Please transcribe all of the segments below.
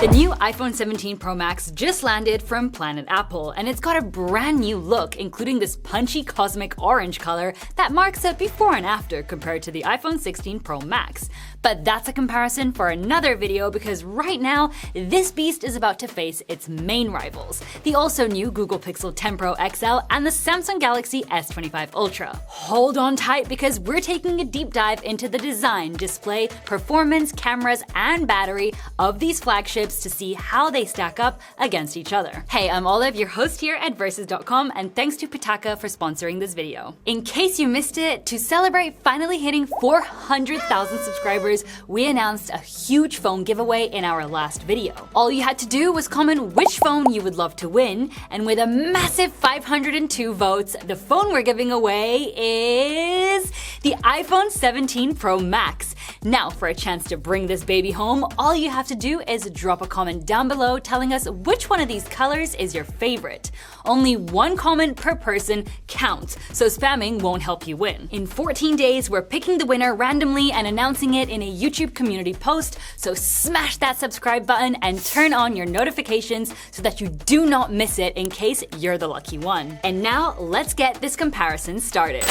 The new iPhone 17 Pro Max just landed from Planet Apple, and it's got a brand new look, including this punchy cosmic orange color that marks a before and after compared to the iPhone 16 Pro Max. But that's a comparison for another video, because right now, this beast is about to face its main rivals, the also new Google Pixel 10 Pro XL and the Samsung Galaxy S25 Ultra. Hold on tight, because we're taking a deep dive into the design, display, performance, cameras, and battery of these flagships to see how they stack up against each other. Hey, I'm Olive, your host here at Versus.com, and thanks to Pitaka for sponsoring this video. In case you missed it, to celebrate finally hitting 400,000 subscribers, we announced a huge phone giveaway in our last video. All you had to do was comment which phone you would love to win, and with a massive 502 votes, the phone we're giving away is the iPhone 17 Pro Max. Now, for a chance to bring this baby home, all you have to do is drop a comment down below telling us which one of these colors is your favorite. Only one comment per person counts, so spamming won't help you win. In 14 days, we're picking the winner randomly and announcing it in a YouTube community post, so smash that subscribe button and turn on your notifications so that you do not miss it in case you're the lucky one. And now, let's get this comparison started.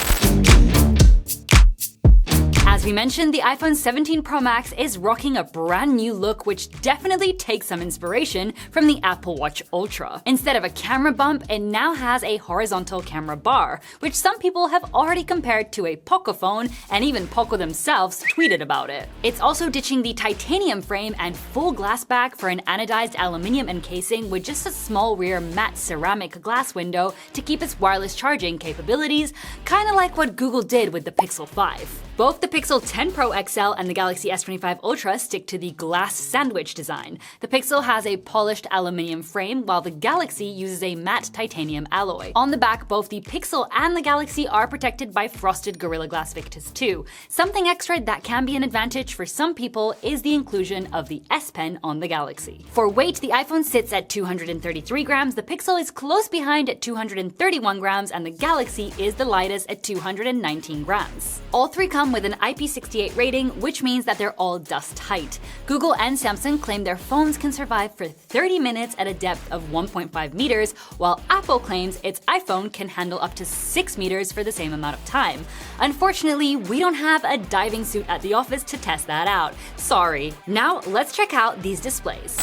As we mentioned, the iPhone 17 Pro Max is rocking a brand new look, which definitely takes some inspiration from the Apple Watch Ultra. Instead of a camera bump, it now has a horizontal camera bar, which some people have already compared to a Poco phone, and even Poco themselves tweeted about it. It's also ditching the titanium frame and full glass back for an anodized aluminium encasing with just a small rear matte ceramic glass window to keep its wireless charging capabilities, kinda like what Google did with the Pixel 5. Both the Pixel 10 Pro XL and the Galaxy S25 Ultra stick to the glass sandwich design. The Pixel has a polished aluminium frame, while the Galaxy uses a matte titanium alloy. On the back, both the Pixel and the Galaxy are protected by frosted Gorilla Glass Victus 2. Something extra that can be an advantage for some people is the inclusion of the S Pen on the Galaxy. For weight, the iPhone sits at 233 grams, the Pixel is close behind at 231 grams, and the Galaxy is the lightest at 219 grams. All three come with an IP68 rating, which means that they're all dust tight. Google and Samsung claim their phones can survive for 30 minutes at a depth of 1.5 meters, while Apple claims its iPhone can handle up to 6 meters for the same amount of time. Unfortunately, we don't have a diving suit at the office to test that out. Sorry. Now, let's check out these displays.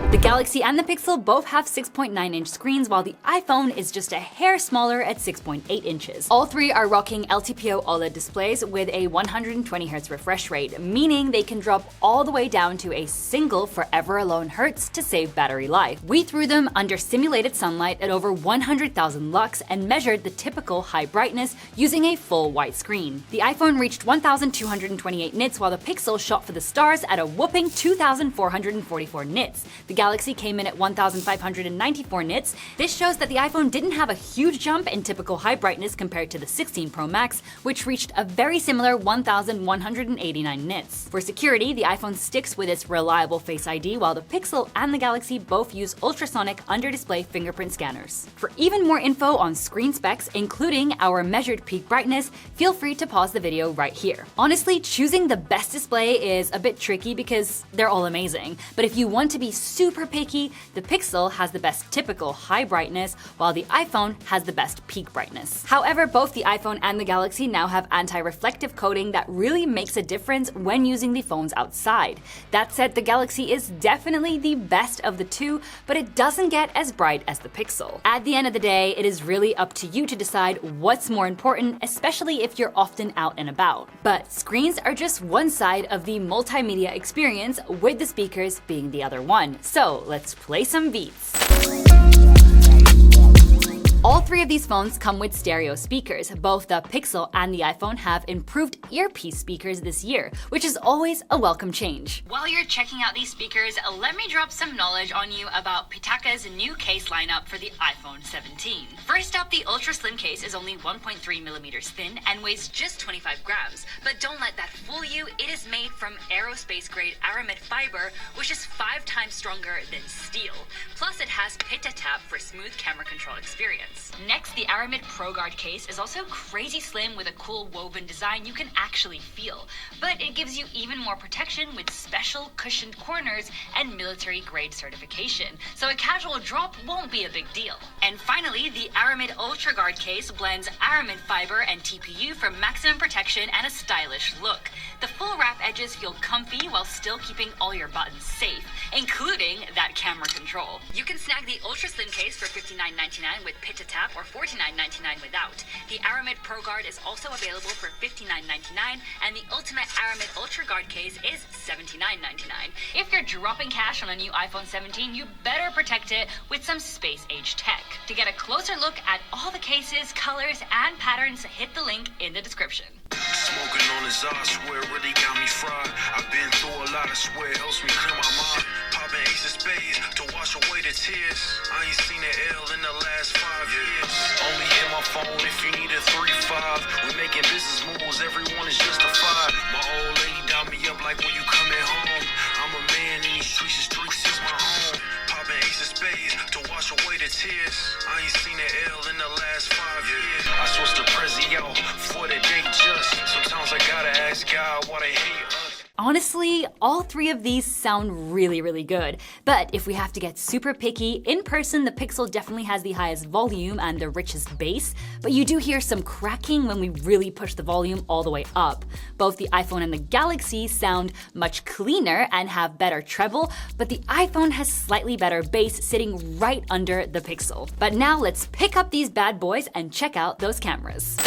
The Galaxy and the Pixel both have 6.9-inch screens, while the iPhone is just a hair smaller at 6.8 inches. All three are rocking LTPO OLED displays with a 120Hz refresh rate, meaning they can drop all the way down to a single forever alone hertz to save battery life. We threw them under simulated sunlight at over 100,000 lux and measured the typical high brightness using a full white screen. The iPhone reached 1,228 nits, while the Pixel shot for the stars at a whopping 2,444 nits. The Galaxy came in at 1,594 nits. This shows that the iPhone didn't have a huge jump in typical high brightness compared to the 16 Pro Max, which reached a very similar 1,189 nits. For security, the iPhone sticks with its reliable Face ID, while the Pixel and the Galaxy both use ultrasonic under-display fingerprint scanners. For even more info on screen specs, including our measured peak brightness, feel free to pause the video right here. Honestly, choosing the best display is a bit tricky because they're all amazing, but if you want to be super picky, the Pixel has the best typical high brightness, while the iPhone has the best peak brightness. However, both the iPhone and the Galaxy now have anti-reflective coating that really makes a difference when using the phones outside. That said, the Galaxy is definitely the best of the two, but it doesn't get as bright as the Pixel. At the end of the day, it is really up to you to decide what's more important, especially if you're often out and about. But screens are just one side of the multimedia experience, with the speakers being the other one. So let's play some beats. All three of these phones come with stereo speakers. Both the Pixel and the iPhone have improved earpiece speakers this year, which is always a welcome change. While you're checking out these speakers, let me drop some knowledge on you about Pitaka's new case lineup for the iPhone 17. First up, the Ultra Slim case is only 1.3 millimeters thin and weighs just 25 grams. But don't let that fool you, it is made from aerospace-grade aramid fiber, which is 5 times stronger than steel. Plus, it has Pitatap for smooth camera control experience. space. Next, the Aramid ProGuard case is also crazy slim with a cool woven design you can actually feel, but it gives you even more protection with special cushioned corners and military-grade certification, so a casual drop won't be a big deal. And finally, the Aramid Ultra Guard case blends Aramid fiber and TPU for maximum protection and a stylish look. The full wrap edges feel comfy while still keeping all your buttons safe, including that camera control. You can snag the Ultra Slim case for $59.99 with Pit to Tap or $49.99 without. The Aramid ProGuard is also available for $59.99, and the Ultimate Aramid Ultra Guard case is $79.99. If you're dropping cash on a new iPhone 17, you better protect it with some space-age tech. To get a closer look at all the cases, colors, and patterns, hit the link in the description. Smoking on his I swear really got me fried. I've been through a lot, I swear it helps me clear my mind. Popping ace of spades to wash away the tears. I ain't seen an L in the last 5 years. Only hit my phone if you need a 3-5. We making business moves, everyone is justified. My old lady dialed me up like when you coming home. I'm a man in these streets is my home. Popping ace of spades to wash away the tears. I ain't seen an L in the last 5 years. I switched the Prezi out for the day just. Sometimes I gotta ask God why they hate us. Honestly, all three of these sound really good. But if we have to get super picky, in person the Pixel definitely has the highest volume and the richest bass, but you do hear some cracking when we really push the volume all the way up. Both the iPhone and the Galaxy sound much cleaner and have better treble, but the iPhone has slightly better bass sitting right under the Pixel. But now let's pick up these bad boys and check out those cameras.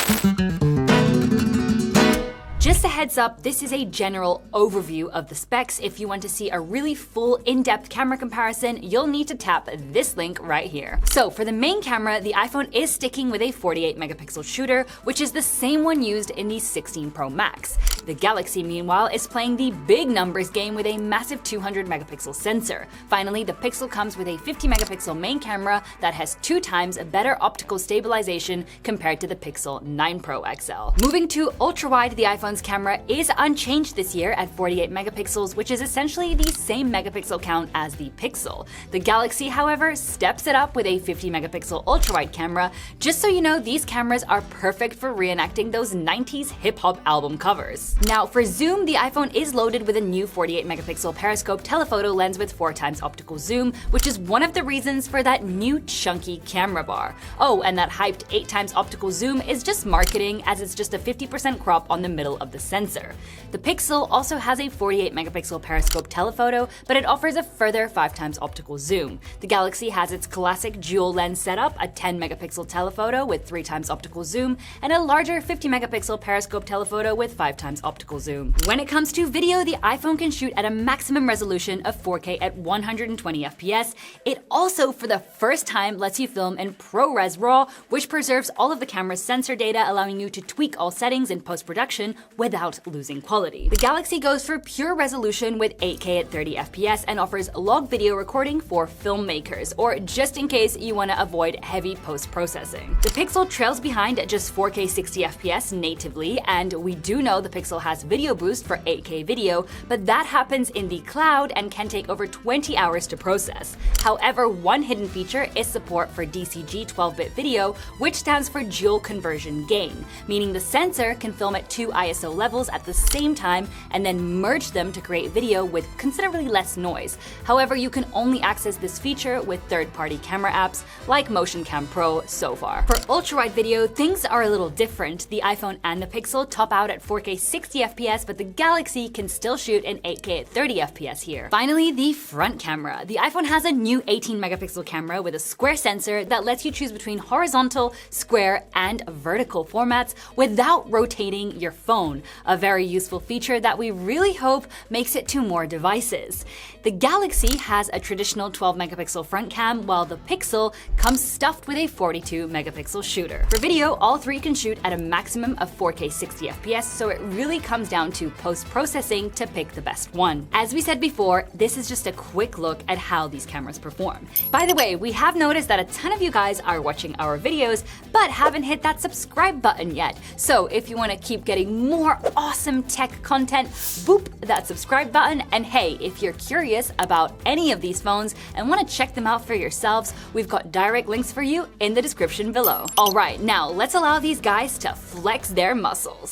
Just a heads up, this is a general overview of the specs. If you want to see a really full, in-depth camera comparison, you'll need to tap this link right here. So for the main camera, the iPhone is sticking with a 48 megapixel shooter, which is the same one used in the 16 Pro Max. The Galaxy, meanwhile, is playing the big numbers game with a massive 200 megapixel sensor. Finally, the Pixel comes with a 50 megapixel main camera that has 2 times better optical stabilization compared to the Pixel 9 Pro XL. Moving to ultra-wide, the iPhone's camera is unchanged this year at 48 megapixels, which is essentially the same megapixel count as the Pixel. The Galaxy, however, steps it up with a 50 megapixel ultra-wide camera. Just so you know, these cameras are perfect for reenacting those 90s hip-hop album covers. Now, for zoom, the iPhone is loaded with a new 48 megapixel periscope telephoto lens with 4 times optical zoom, which is one of the reasons for that new chunky camera bar. Oh, and that hyped 8 times optical zoom is just marketing, as it's just a 50% crop on the middle of the sensor. The Pixel also has a 48 megapixel periscope telephoto, but it offers a further 5 times optical zoom. The Galaxy has its classic dual lens setup, a 10 megapixel telephoto with 3 times optical zoom, and a larger 50 megapixel periscope telephoto with 5 times optical zoom. When it comes to video, the iPhone can shoot at a maximum resolution of 4K at 120 FPS. It also, for the first time, lets you film in ProRes RAW, which preserves all of the camera's sensor data, allowing you to tweak all settings in post-production without losing quality. The Galaxy goes for pure resolution with 8K at 30 FPS and offers log video recording for filmmakers, or just in case you want to avoid heavy post-processing. The Pixel trails behind at just 4K 60 FPS natively, and we do know the Pixel has video boost for 8K video, but that happens in the cloud and can take over 20 hours to process. However, one hidden feature is support for DCG 12-bit video, which stands for dual conversion gain, meaning the sensor can film at 2 ISO levels at the same time and then merge them to create video with considerably less noise. However, you can only access this feature with third-party camera apps like Motion Cam Pro so far. For ultra-wide video, things are a little different. The iPhone and the Pixel top out at 4K 60 FPS, but the Galaxy can still shoot in 8K at 30 FPS here. Finally, the front camera. The iPhone has a new 18 megapixel camera with a square sensor that lets you choose between horizontal, square, and vertical formats without rotating your phone. A very useful feature that we really hope makes it to more devices. The Galaxy has a traditional 12 megapixel front cam, while the Pixel comes stuffed with a 42 megapixel shooter. For video, all three can shoot at a maximum of 4K 60 FPS, so it really comes down to post-processing to pick the best one. As we said before, this is just a quick look at how these cameras perform. By the way, we have noticed that a ton of you guys are watching our videos, but haven't hit that subscribe button yet. So if you want to keep getting more more awesome tech content, boop that subscribe button. And hey, if you're curious about any of these phones and want to check them out for yourselves, we've got direct links for you in the description below. All right, now let's allow these guys to flex their muscles.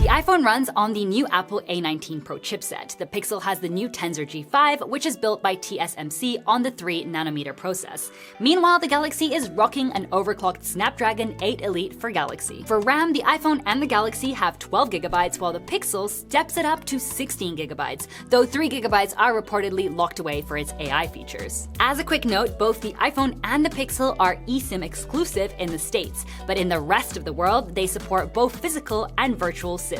The iPhone runs on the new Apple A19 Pro chipset. The Pixel has the new Tensor G5, which is built by TSMC on the 3nm process. Meanwhile, the Galaxy is rocking an overclocked Snapdragon 8 Elite for Galaxy. For RAM, the iPhone and the Galaxy have 12GB, while the Pixel steps it up to 16GB, though 3GB are reportedly locked away for its AI features. As a quick note, both the iPhone and the Pixel are eSIM exclusive in the States, but in the rest of the world, they support both physical and virtual SIMs.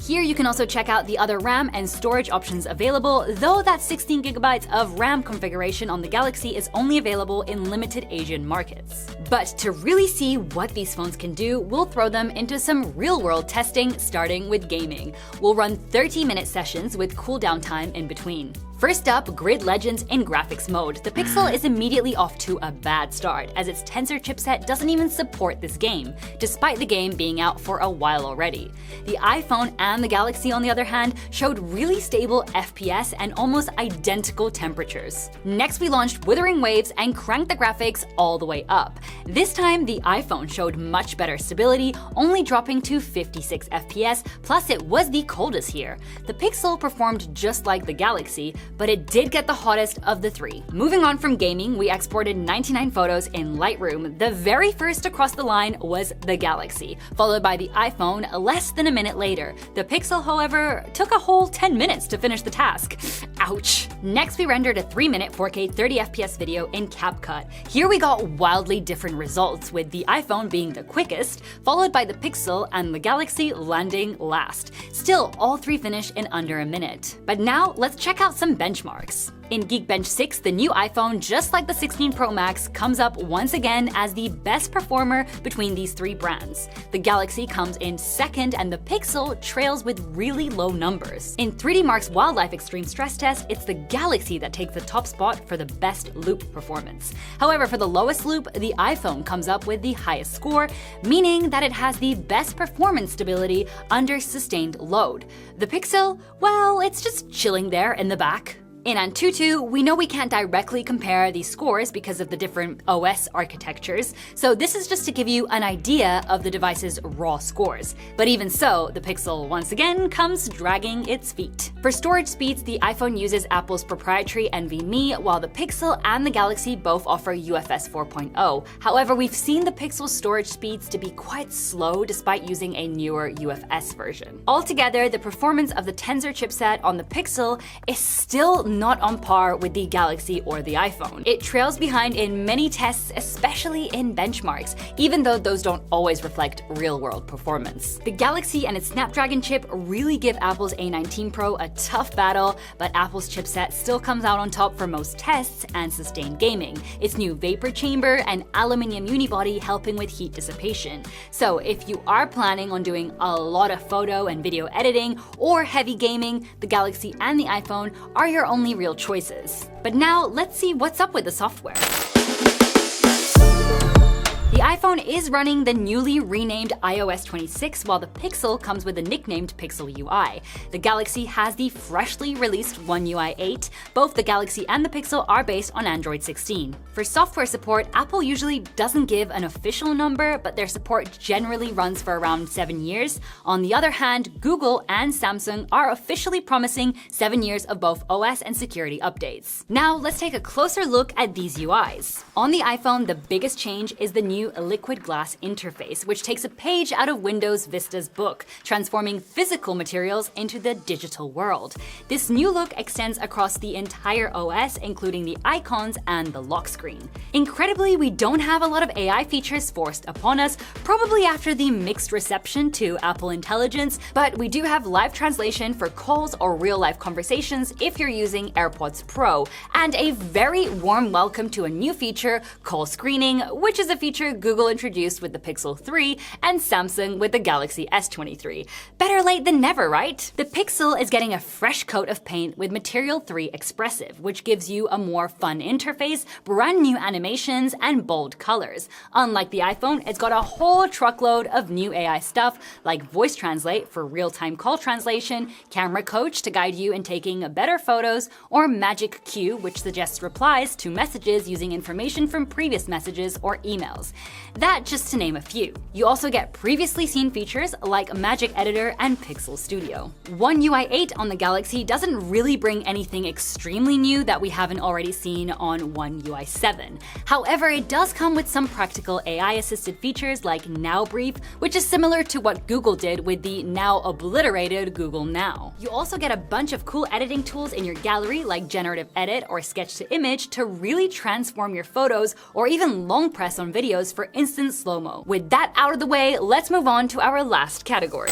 Here you can also check out the other RAM and storage options available, though that 16GB of RAM configuration on the Galaxy is only available in limited Asian markets. But to really see what these phones can do, we'll throw them into some real-world testing, starting with gaming. We'll run 30-minute sessions with cooldown time in between. First up, Grid Legends in graphics mode. The Pixel is immediately off to a bad start, as its Tensor chipset doesn't even support this game, despite the game being out for a while already. The iPhone and the Galaxy, on the other hand, showed really stable FPS and almost identical temperatures. Next, we launched Withering Waves and cranked the graphics all the way up. This time, the iPhone showed much better stability, only dropping to 56 FPS, plus it was the coldest here. The Pixel performed just like the Galaxy, but it did get the hottest of the three. Moving on from gaming, we exported 99 photos in Lightroom. The very first across the line was the Galaxy, followed by the iPhone less than a minute later. The Pixel, however, took a whole 10 minutes to finish the task. Ouch. Next, we rendered a 3-minute 4K 30fps video in CapCut. Here we got wildly different results, with the iPhone being the quickest, followed by the Pixel and the Galaxy landing last. Still, all three finished in under a minute. But now, let's check out some benchmarks. In Geekbench 6, the new iPhone, just like the 16 Pro Max, comes up once again as the best performer between these three brands. The Galaxy comes in second, and the Pixel trails with really low numbers. In 3D Mark's Wildlife Extreme Stress Test, it's the Galaxy that takes the top spot for the best loop performance. However, for the lowest loop, the iPhone comes up with the highest score, meaning that it has the best performance stability under sustained load. The Pixel, well, it's just chilling there in the back. In Antutu, we know we can't directly compare these scores because of the different OS architectures, so this is just to give you an idea of the device's raw scores. But even so, the Pixel once again comes dragging its feet. For storage speeds, the iPhone uses Apple's proprietary NVMe, while the Pixel and the Galaxy both offer UFS 4.0. However, we've seen the Pixel's storage speeds to be quite slow despite using a newer UFS version. Altogether, the performance of the Tensor chipset on the Pixel is still not on par with the Galaxy or the iPhone. It trails behind in many tests, especially in benchmarks, even though those don't always reflect real-world performance. The Galaxy and its Snapdragon chip really give Apple's A19 Pro a tough battle, but Apple's chipset still comes out on top for most tests and sustained gaming. Its new vapor chamber and aluminium unibody helping with heat dissipation. So if you are planning on doing a lot of photo and video editing or heavy gaming, the Galaxy and the iPhone are your only real choices. But now let's see what's up with the software. The iPhone is running the newly renamed iOS 26, while the Pixel comes with the nicknamed Pixel UI. The Galaxy has the freshly released One UI 8. Both the Galaxy and the Pixel are based on Android 16. For software support, Apple usually doesn't give an official number, but their support generally runs for around 7 years. On the other hand, Google and Samsung are officially promising 7 years of both OS and security updates. Now, let's take a closer look at these UIs. On the iPhone, the biggest change is the new liquid glass interface, which takes a page out of Windows Vista's book, transforming physical materials into the digital world. This new look extends across the entire OS, including the icons and the lock screen. Incredibly, we don't have a lot of AI features forced upon us, probably after the mixed reception to Apple Intelligence, but we do have live translation for calls or real-life conversations if you're using AirPods Pro, and a very warm welcome to a new feature, call screening, which is a feature Google introduced with the Pixel 3 and Samsung with the Galaxy S23. Better late than never, right? The Pixel is getting a fresh coat of paint with Material 3 Expressive, which gives you a more fun interface, brand new animations, and bold colors. Unlike the iPhone, it's got a whole truckload of new AI stuff like Voice Translate for real-time call translation, Camera Coach to guide you in taking better photos, or Magic Queue, which suggests replies to messages using information from previous messages or emails. That just to name a few. You also get previously seen features like Magic Editor and Pixel Studio. One UI 8 on the Galaxy doesn't really bring anything extremely new that we haven't already seen on One UI 7. However, it does come with some practical AI-assisted features like Now Brief, which is similar to what Google did with the now obliterated Google Now. You also get a bunch of cool editing tools in your gallery like Generative Edit or Sketch to Image to really transform your photos or even long press on videos for instant slow-mo. With that out of the way, let's move on to our last category.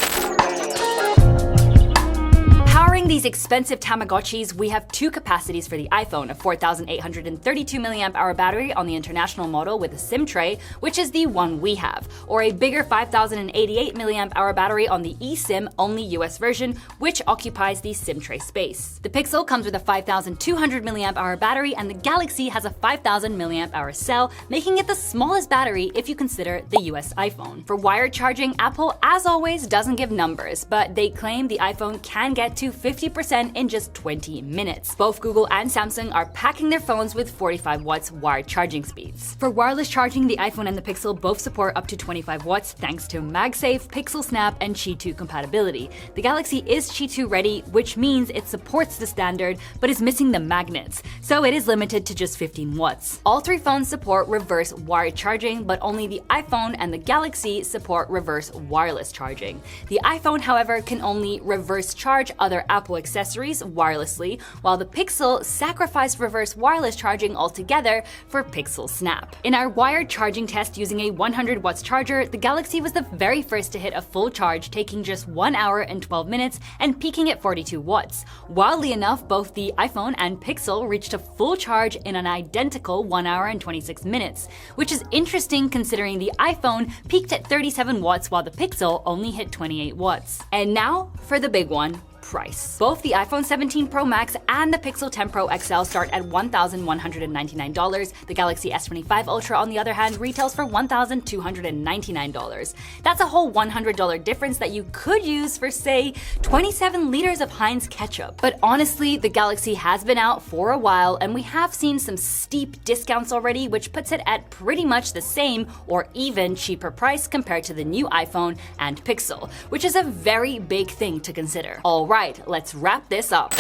Powering these expensive Tamagotchis, we have two capacities for the iPhone, a 4,832 mAh battery on the international model with a SIM tray, which is the one we have, or a bigger 5,088 mAh battery on the eSIM only US version, which occupies the SIM tray space. The Pixel comes with a 5,200 mAh battery, and the Galaxy has a 5,000 mAh cell, making it the smallest battery if you consider the US iPhone. For wired charging, Apple, as always, doesn't give numbers, but they claim the iPhone can get to 50% in just 20 minutes. Both Google and Samsung are packing their phones with 45 watts wired charging speeds. For wireless charging, the iPhone and the Pixel both support up to 25 watts thanks to MagSafe, Pixel Snap, and Qi 2 compatibility. The Galaxy is Qi 2 ready, which means it supports the standard, but is missing the magnets, so it is limited to just 15 watts. All three phones support reverse wired charging, but only the iPhone and the Galaxy support reverse wireless charging. The iPhone, however, can only reverse charge other Apple accessories wirelessly, while the Pixel sacrificed reverse wireless charging altogether for Pixel Snap. In our wired charging test using a 100 watts charger, the Galaxy was the very first to hit a full charge, taking just 1 hour and 12 minutes and peaking at 42 watts. Wildly enough, both the iPhone and Pixel reached a full charge in an identical 1 hour and 26 minutes, which is interesting considering the iPhone peaked at 37 watts while the Pixel only hit 28 watts. And now for the big one. Price. Both the iPhone 17 Pro Max and the Pixel 10 Pro XL start at $1,199. The Galaxy S25 Ultra, on the other hand, retails for $1,299. That's a whole $100 difference that you could use for, say, 27 liters of Heinz ketchup. But honestly, the Galaxy has been out for a while, and we have seen some steep discounts already, which puts it at pretty much the same or even cheaper price compared to the new iPhone and Pixel, which is a very big thing to consider. Alright, let's wrap this up.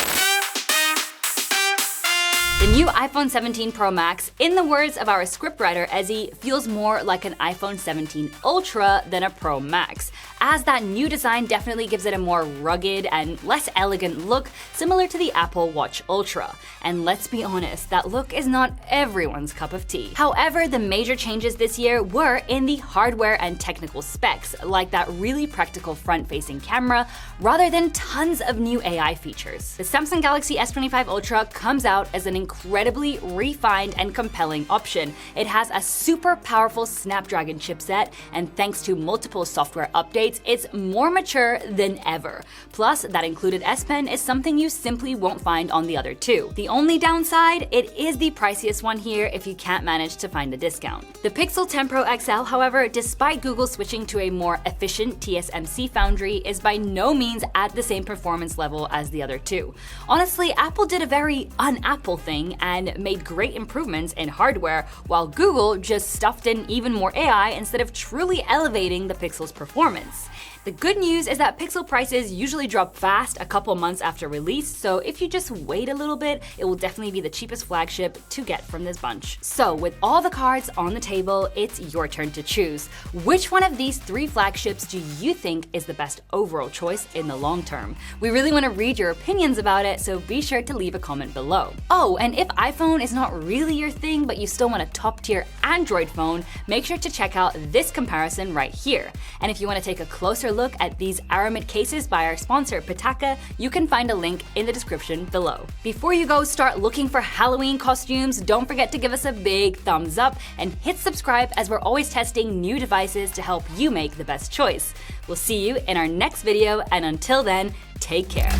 The new iPhone 17 Pro Max, in the words of our scriptwriter Ezzy, feels more like an iPhone 17 Ultra than a Pro Max, as that new design definitely gives it a more rugged and less elegant look, similar to the Apple Watch Ultra. And let's be honest, that look is not everyone's cup of tea. However, the major changes this year were in the hardware and technical specs, like that really practical front-facing camera, rather than tons of new AI features. The Samsung Galaxy S25 Ultra comes out as an incredibly refined and compelling option. It has a super powerful Snapdragon chipset, and thanks to multiple software updates, it's more mature than ever. Plus, that included S Pen is something you simply won't find on the other two. The only downside, it is the priciest one here if you can't manage to find a discount. The Pixel 10 Pro XL, however, despite Google switching to a more efficient TSMC foundry, is by no means at the same performance level as the other two. Honestly, Apple did a very un-Apple thing and made great improvements in hardware, while Google just stuffed in even more AI instead of truly elevating the Pixel's performance. The good news is that Pixel prices usually drop fast a couple months after release, so if you just wait a little bit, it will definitely be the cheapest flagship to get from this bunch. So with all the cards on the table, it's your turn to choose. Which one of these three flagships do you think is the best overall choice in the long term? We really want to read your opinions about it, so be sure to leave a comment below. Oh, and if iPhone is not really your thing, but you still want a top-tier Android phone, make sure to check out this comparison right here. And if you want to take a closer look at these Aramid cases by our sponsor Pitaka, you can find a link in the description below. Before you go start looking for Halloween costumes, don't forget to give us a big thumbs up and hit subscribe, as we're always testing new devices to help you make the best choice. We'll see you in our next video, and until then, take care.